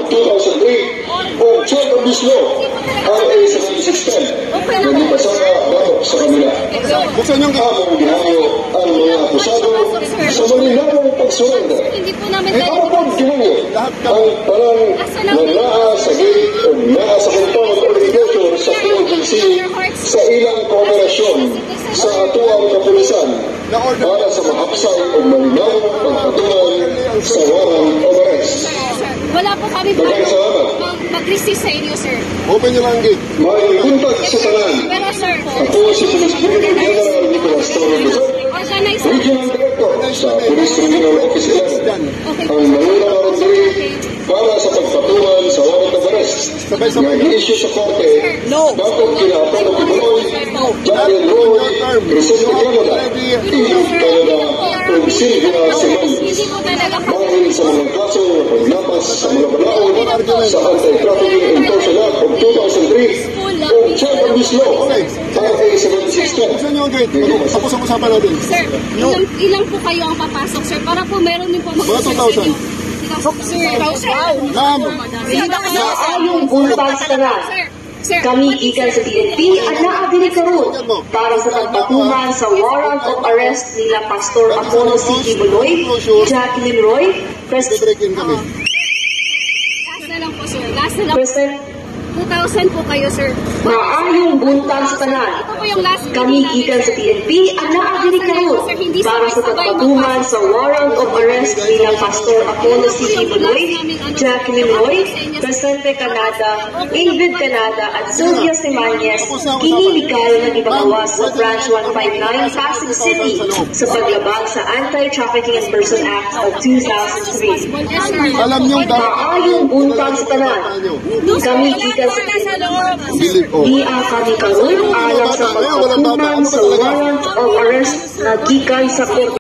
2003 o Check of this Law RA 7610 na di pasaka batok sa kanila. Among gihayo ang mga akusado sa malinawang pagsurrender. Para pong gihayo ang parang naa sa gate o naa sa compound organization sa PNPC sa ilang kooperasyon sa atuang kapulisan para sa mahapsay o malinawang pagpatungan sa warrant of arrest. Wala po kami po mag-resist sa inyo, sir. Open nyo lang ang gate. May buntag sa tanan. Pero, sir, Ako si Police Brigadier General Nicolas Toro Luzon, Regional Director sa Police Regional Office 11, ang nangunang arunduri para sa pagpatungan sa warrant of arrest na i-issue sa korte bakit kinapon ng Pinoy, Daniel Roy, Crisente Canada, EU Canada, o Silvia Simanis. Dahil sa mga kaso na paglapas sa mga balaod sa Anti-Trafficking Enforcement Act of 2003 o Check of this Law RA 7610. Tapos ang usapan natin. Sir, ilang po kayo ang papasok, sir? Para po meron din po mag-usap sa inyo. Maayong buntag sa tanan. Kami gikan sa PNP at naabili karon para sa pagpatuman sa warrant of arrest nila Pastor Apollo C. Buloy, Jacqueline Roy, Last na lang po, sir. Last na lang. President 2,000 po kayo, sir. maayong buntag sa tanan. Ito po yung last Kami gikan sa PNP at naabili karon para sa pagpatuman sa warrant of arrest nila Pastor Apollo C. Buloy, Jacqueline Roy, Crisente Canada, Ingrid Canada at Sylvia Simanes kinilikayo ng ibabawas sa Branch 159 Pasig City sa paglabag sa Anti-Trafficking in Person Act of 2003. Alam nyo, Maayong buntag sa tanan. Kami gikan sa Iya kami karon alang sa pagpatuman sa warrant of arrest na gikan sa korte.